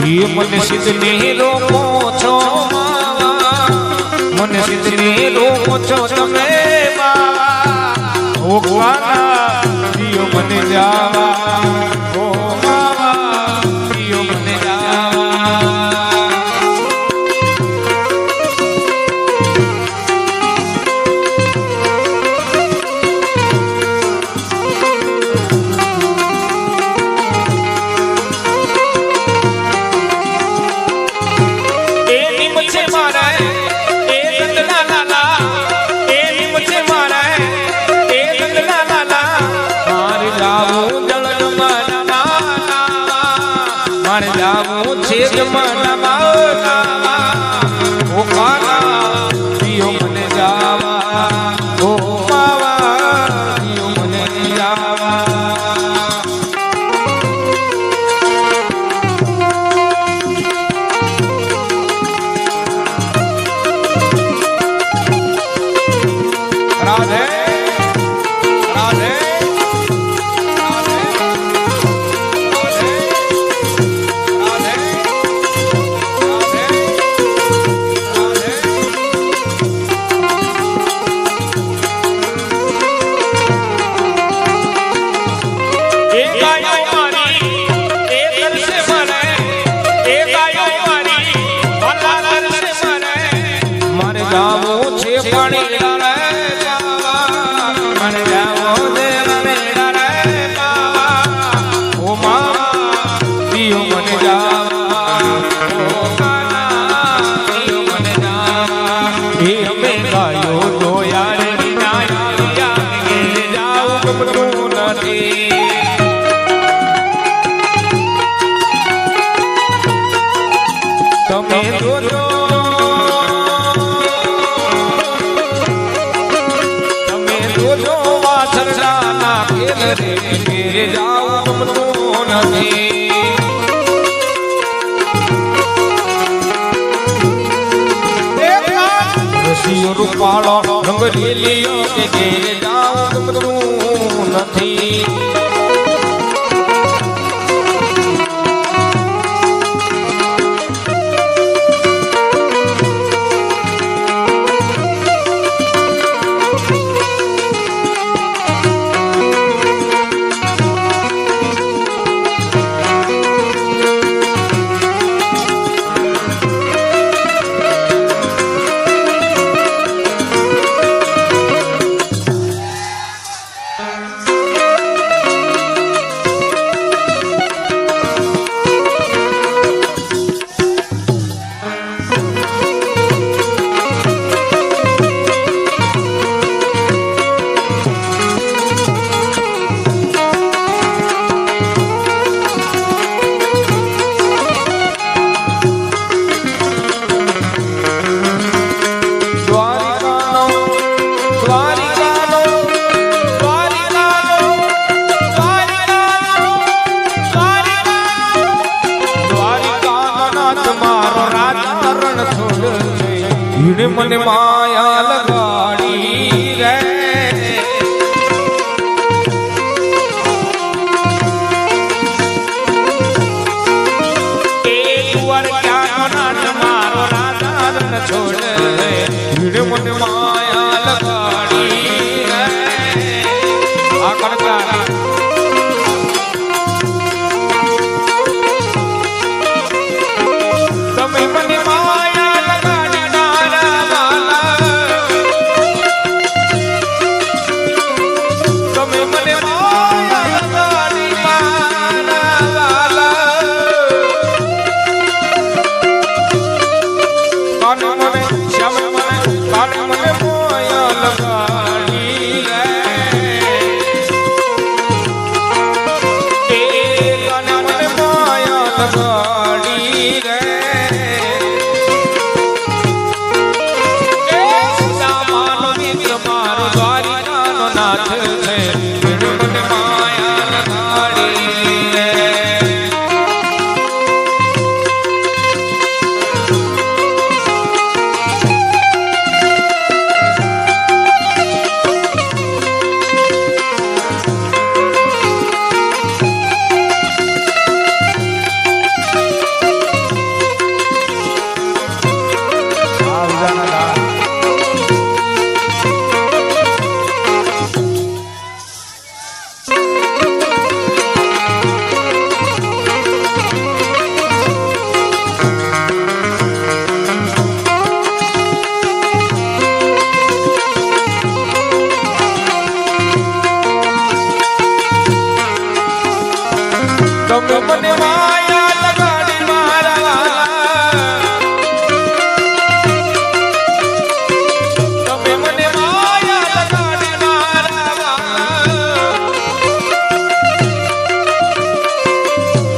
ये मन सिद्धनी रोको छो मावा मन सिद्धनी रोको छो तमे मावा ओ गाना दियो मन जावा ओ मावा दियो मन जावा રૂપાળો રંગ લીલીઓ કે ઘેર જાઉં ગમતું નથી મને માયા લગાડી રે એ તુવર ક્યાં નાટ મારો રાજા રન છોડ મને માયા લગાડી રે આ કરતા તમે મને તમે મને માયા લગાડી મારા વાલા તમે મને માયા લગાડી મારા વાલા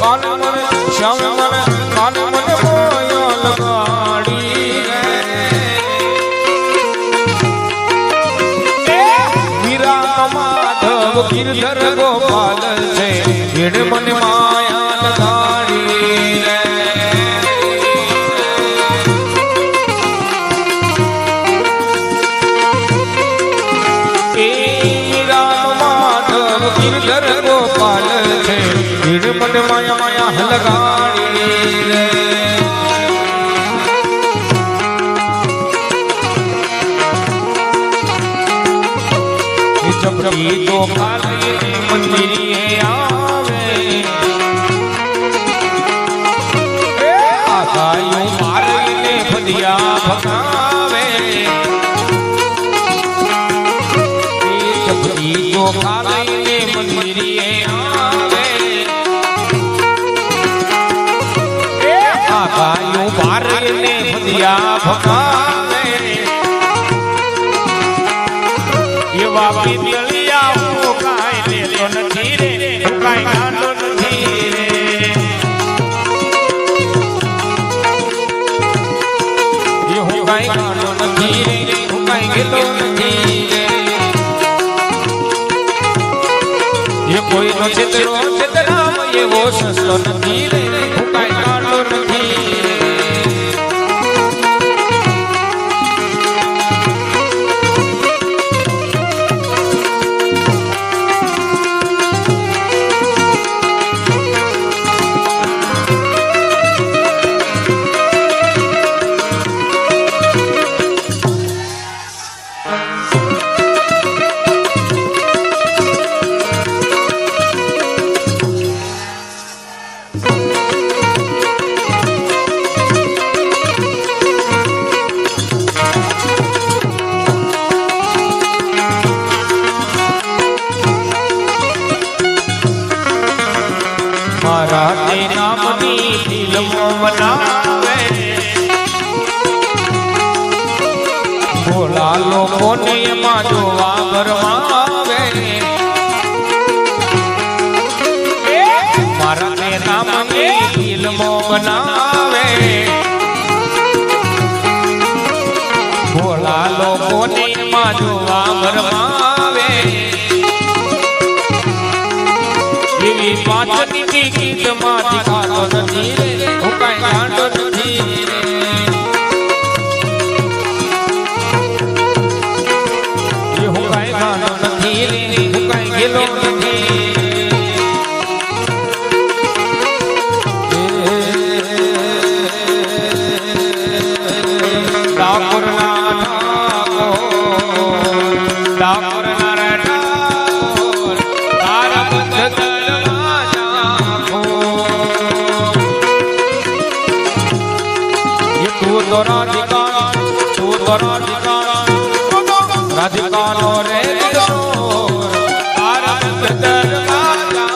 કાન મને શ્યામ મને કાન મને માયા લગાડી વીરા માધવ ગિરધર ગોપાલ છે એને મને માયા લગાડી રે રામ માધવ ગિરધર ગોપાલ છે એને મને માયા માયા લગાડી રે જબરી તો ખાલી મંદિરે આવે આગાયું મારીને ભදිયા ભગાવે જબરી તો ખાલીને મંદિરે આવે આગાયું મારીને ભදිયા ભગાવે એવા પિતળિયા હું કાંઈ લેતો નથી રે હું કાંઈ ગાંડો નથી રે એ હું કાંઈ ગાંડો નથી રે હું કાંઈ ગેલો નથી રે એ કોઈનો છેતરો છેતરામ એવો સસલો નથી રે હું કાંઈ ગાંડો નથી રે મારા તે નામની ફિલ્મો બનાવે ભોળા લોકોને એમાં જોવા ભરમાવે મારા તે નામની ફિલ્મો બનાવે ભોળા લોકોને એમાં જોવા ભરમાવે એવી પાંચની ટિકિટ માંથી ખાતો નથી રે હું કાંઈ ગાંડો નથી રે હું કાંઈ ગાંડો નથી રે હું કાંઈ ગેલો નથી ડાકોર ના ડાકોર ના ડાકોર તારા બંધ રાધિકાનો રે તારા દરવાજા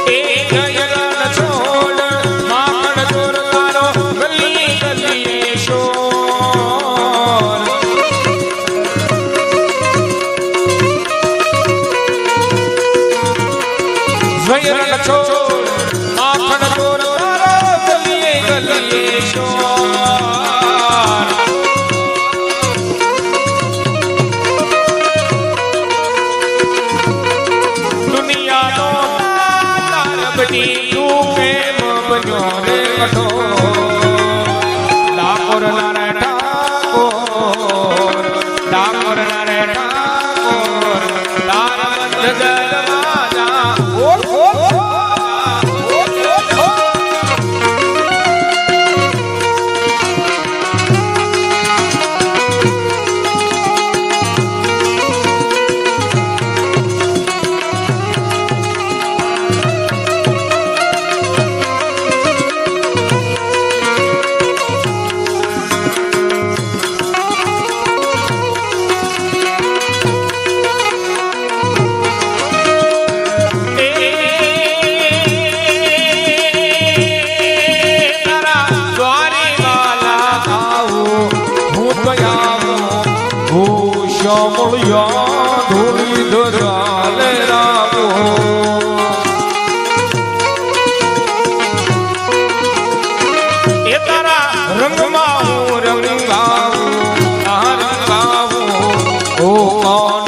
એ ગયન છોડ માખણ ચોર તારો ગલી ગલીએ શોર ગયન છોડ દુનિયાનો તારબડી તું કેમ બન્યો રે કઠોર ડાકોર ના ઠાકોર ડાકોર ના ઠાકોર તારા બંધ દરવાજા શ્યામળિયા ધૂળી ધજા લહેરાવો એ તારા રંગમાં હું રંગાવું આ રંગાવું ઓ કોણ